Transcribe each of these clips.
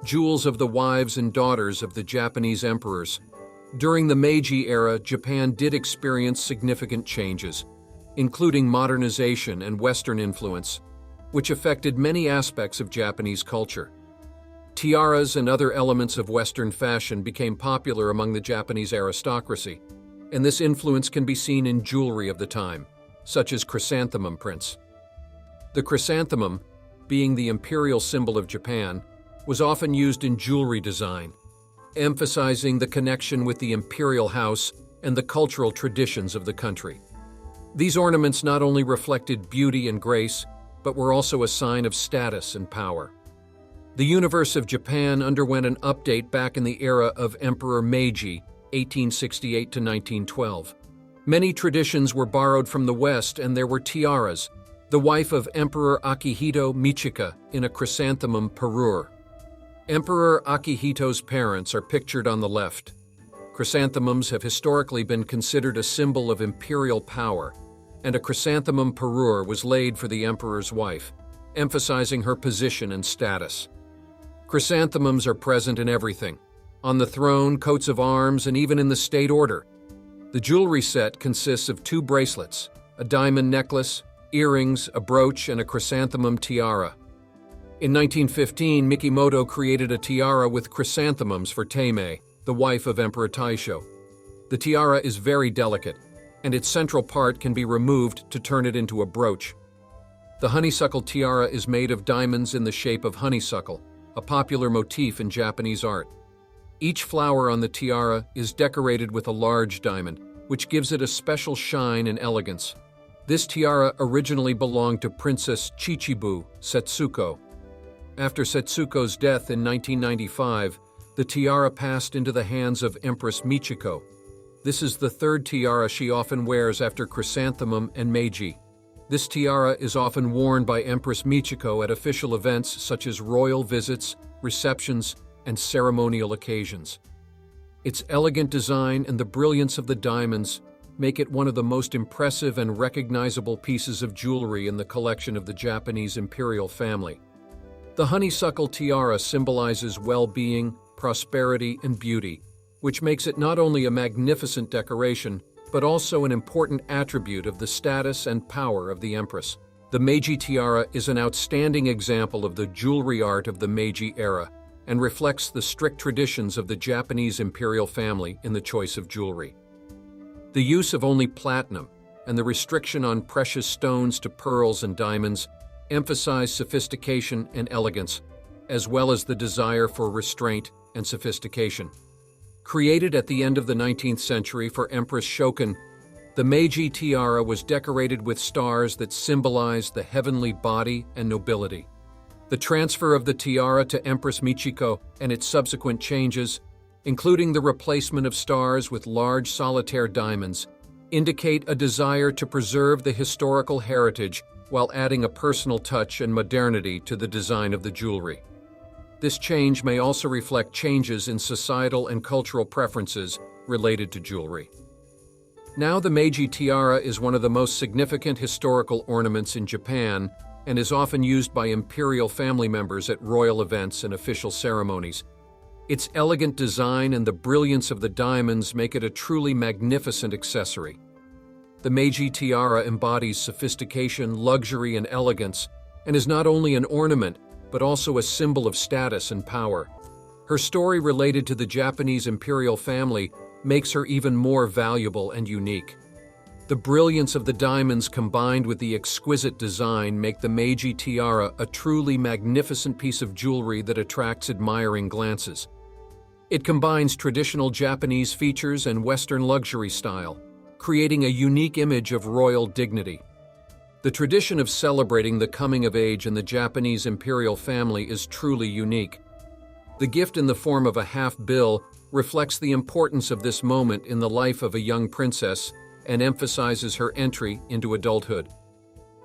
jewels of the wives and daughters of the Japanese emperors. During the Meiji era, Japan did experience significant changes, including modernization and Western influence, which affected many aspects of Japanese culture. Tiaras and other elements of Western fashion became popular among the Japanese aristocracy, and this influence can be seen in jewelry of the time, such as chrysanthemum prints. The chrysanthemum, being the imperial symbol of Japan, was often used in jewelry design, emphasizing the connection with the imperial house and the cultural traditions of the country. These ornaments not only reflected beauty and grace, but were also a sign of status and power. The universe of Japan underwent an update back in the era of Emperor Meiji, 1868 to 1912. Many traditions were borrowed from the West, and there were tiaras, the wife of Emperor Akihito Michika in a chrysanthemum parure. Emperor Akihito's parents are pictured on the left. Chrysanthemums have historically been considered a symbol of imperial power, and a chrysanthemum parure was laid for the emperor's wife, emphasizing her position and status. Chrysanthemums are present in everything: on the throne, coats of arms, and even in the state order. The jewelry set consists of 2 bracelets, a diamond necklace, earrings, a brooch, and a chrysanthemum tiara. In 1915, Mikimoto created a tiara with chrysanthemums for Teimei, the wife of Emperor Taisho. The tiara is very delicate, and its central part can be removed to turn it into a brooch. The honeysuckle tiara is made of diamonds in the shape of honeysuckle, a popular motif in Japanese art. Each flower on the tiara is decorated with a large diamond, which gives it a special shine and elegance. This tiara originally belonged to Princess Chichibu Setsuko. After Setsuko's death in 1995, the tiara passed into the hands of Empress Michiko. This is the 3rd tiara she often wears after chrysanthemum and Meiji. This tiara is often worn by Empress Michiko at official events such as royal visits, receptions, and ceremonial occasions. Its elegant design and the brilliance of the diamonds make it one of the most impressive and recognizable pieces of jewelry in the collection of the Japanese imperial family. The honeysuckle tiara symbolizes well-being, prosperity, and beauty, which makes it not only a magnificent decoration, but also an important attribute of the status and power of the empress. The Meiji tiara is an outstanding example of the jewelry art of the Meiji era and reflects the strict traditions of the Japanese imperial family in the choice of jewelry. The use of only platinum and the restriction on precious stones to pearls and diamonds emphasize sophistication and elegance, as well as the desire for restraint and sophistication. Created at the end of the 19th century for Empress Shokan, the Meiji tiara was decorated with stars that symbolized the heavenly body and nobility. The transfer of the tiara to Empress Michiko and its subsequent changes, including the replacement of stars with large solitaire diamonds, indicate a desire to preserve the historical heritage while adding a personal touch and modernity to the design of the jewelry. This change may also reflect changes in societal and cultural preferences related to jewelry. Now, the Meiji tiara is one of the most significant historical ornaments in Japan and is often used by imperial family members at royal events and official ceremonies. Its elegant design and the brilliance of the diamonds make it a truly magnificent accessory. The Meiji tiara embodies sophistication, luxury, and elegance, and is not only an ornament, but also a symbol of status and power. Her story related to the Japanese imperial family makes her even more valuable and unique. The brilliance of the diamonds combined with the exquisite design make the Meiji tiara a truly magnificent piece of jewelry that attracts admiring glances. It combines traditional Japanese features and Western luxury style, creating a unique image of royal dignity. The tradition of celebrating the coming of age in the Japanese imperial family is truly unique. The gift in the form of a half-bill reflects the importance of this moment in the life of a young princess and emphasizes her entry into adulthood.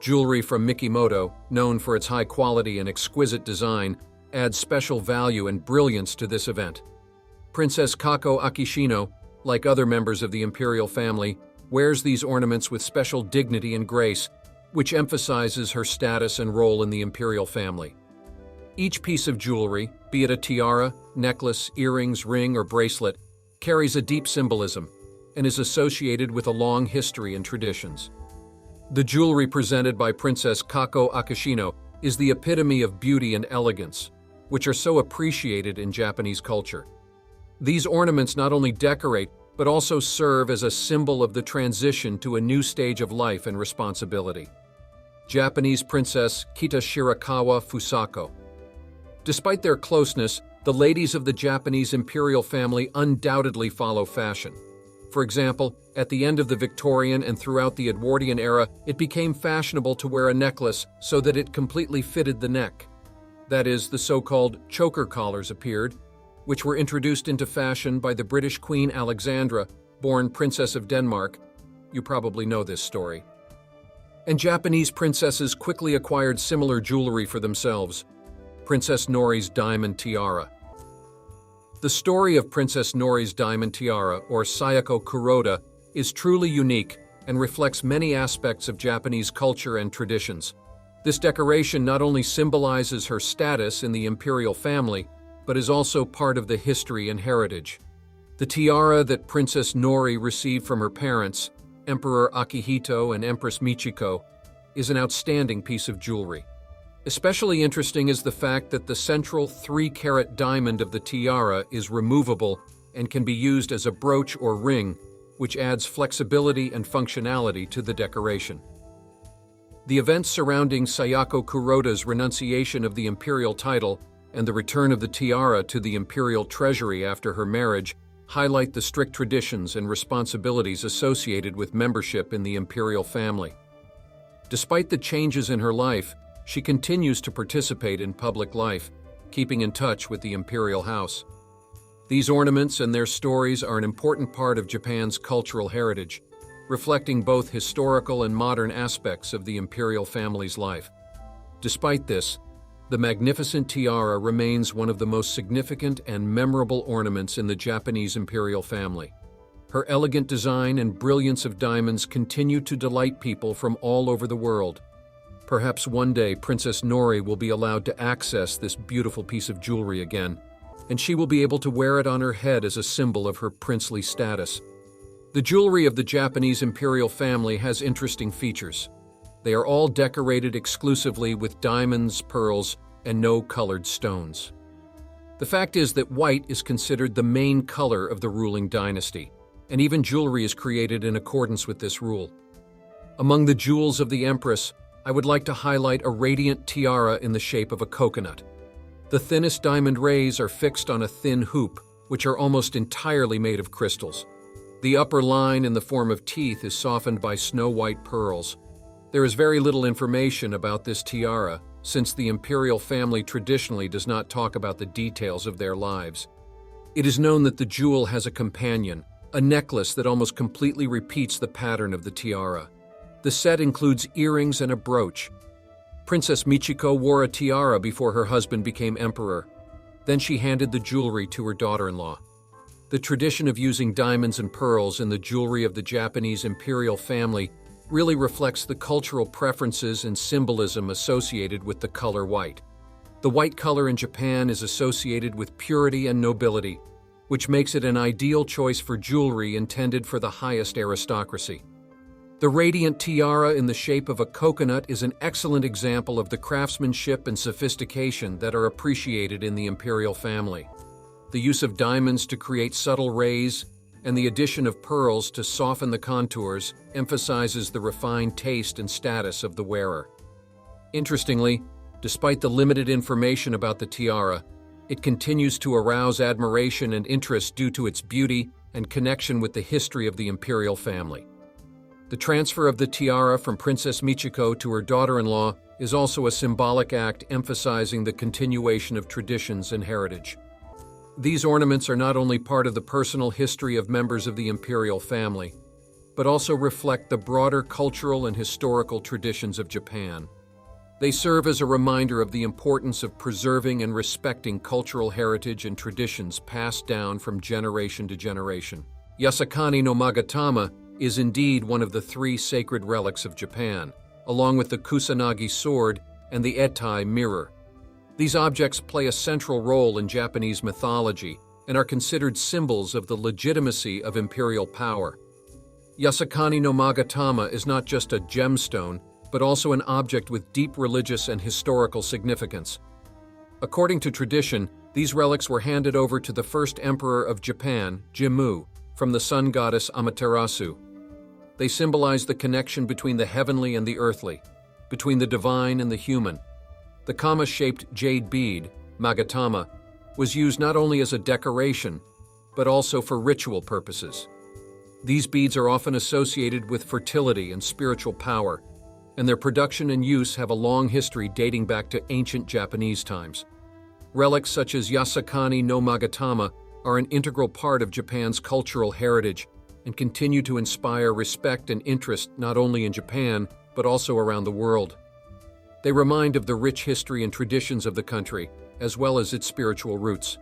Jewelry from Mikimoto, known for its high quality and exquisite design, adds special value and brilliance to this event. Princess Kako Akishino, like other members of the imperial family, wears these ornaments with special dignity and grace, which emphasizes her status and role in the imperial family. Each piece of jewelry, be it a tiara, necklace, earrings, ring, or bracelet, carries a deep symbolism and is associated with a long history and traditions. The jewelry presented by Princess Kako Akishino is the epitome of beauty and elegance, which are so appreciated in Japanese culture. These ornaments not only decorate, but also serve as a symbol of the transition to a new stage of life and responsibility. Japanese Princess Kita Shirakawa Fusako. Despite their closeness, the ladies of the Japanese imperial family undoubtedly follow fashion. For example, at the end of the Victorian and throughout the Edwardian era, it became fashionable to wear a necklace so that it completely fitted the neck. That is, the so-called choker collars appeared, which were introduced into fashion by the British Queen Alexandra, born Princess of Denmark. You probably know this story. And Japanese princesses quickly acquired similar jewelry for themselves. Princess Nori's diamond tiara. The story of Princess Nori's diamond tiara, or Sayako Kuroda, is truly unique and reflects many aspects of Japanese culture and traditions. This decoration not only symbolizes her status in the imperial family, but is also part of the history and heritage. The tiara that Princess Nori received from her parents, Emperor Akihito and Empress Michiko, is an outstanding piece of jewelry. Especially interesting is the fact that the central 3-carat diamond of the tiara is removable and can be used as a brooch or ring, which adds flexibility and functionality to the decoration. The events surrounding Sayako Kuroda's renunciation of the imperial title and the return of the tiara to the imperial treasury after her marriage highlight the strict traditions and responsibilities associated with membership in the imperial family. Despite the changes in her life, she continues to participate in public life, keeping in touch with the imperial house. These ornaments and their stories are an important part of Japan's cultural heritage, reflecting both historical and modern aspects of the imperial family's life. Despite this, the magnificent tiara remains one of the most significant and memorable ornaments in the Japanese imperial family. Her elegant design and brilliance of diamonds continue to delight people from all over the world. Perhaps one day Princess Nori will be allowed to access this beautiful piece of jewelry again, and she will be able to wear it on her head as a symbol of her princely status. The jewelry of the Japanese imperial family has interesting features. They are all decorated exclusively with diamonds, pearls, and no colored stones. The fact is that white is considered the main color of the ruling dynasty, and even jewelry is created in accordance with this rule. Among the jewels of the Empress, I would like to highlight a radiant tiara in the shape of a coconut. The thinnest diamond rays are fixed on a thin hoop, which are almost entirely made of crystals. The upper line in the form of teeth is softened by snow-white pearls. There is very little information about this tiara, since the imperial family traditionally does not talk about the details of their lives. It is known that the jewel has a companion, a necklace that almost completely repeats the pattern of the tiara. The set includes earrings and a brooch. Princess Michiko wore a tiara before her husband became emperor. Then she handed the jewelry to her daughter-in-law. The tradition of using diamonds and pearls in the jewelry of the Japanese imperial family really reflects the cultural preferences and symbolism associated with the color white. The white color in Japan is associated with purity and nobility, which makes it an ideal choice for jewelry intended for the highest aristocracy. The radiant tiara in the shape of a coconut is an excellent example of the craftsmanship and sophistication that are appreciated in the imperial family. The use of diamonds to create subtle rays and the addition of pearls to soften the contours emphasizes the refined taste and status of the wearer. Interestingly, despite the limited information about the tiara, it continues to arouse admiration and interest due to its beauty and connection with the history of the imperial family. The transfer of the tiara from Princess Michiko to her daughter-in-law is also a symbolic act emphasizing the continuation of traditions and heritage. These ornaments are not only part of the personal history of members of the imperial family, but also reflect the broader cultural and historical traditions of Japan. They serve as a reminder of the importance of preserving and respecting cultural heritage and traditions passed down from generation to generation. Yasakani no Magatama is indeed one of the 3 sacred relics of Japan, along with the Kusanagi sword and the Etai mirror. These objects play a central role in Japanese mythology and are considered symbols of the legitimacy of imperial power. Yasakani no Magatama is not just a gemstone, but also an object with deep religious and historical significance. According to tradition, these relics were handed over to the first emperor of Japan, Jimmu, from the sun goddess Amaterasu. They symbolize the connection between the heavenly and the earthly, between the divine and the human. The kama-shaped jade bead, Magatama, was used not only as a decoration, but also for ritual purposes. These beads are often associated with fertility and spiritual power, and their production and use have a long history dating back to ancient Japanese times. Relics such as Yasakani no Magatama are an integral part of Japan's cultural heritage and continue to inspire respect and interest not only in Japan, but also around the world. They remind of the rich history and traditions of the country, as well as its spiritual roots.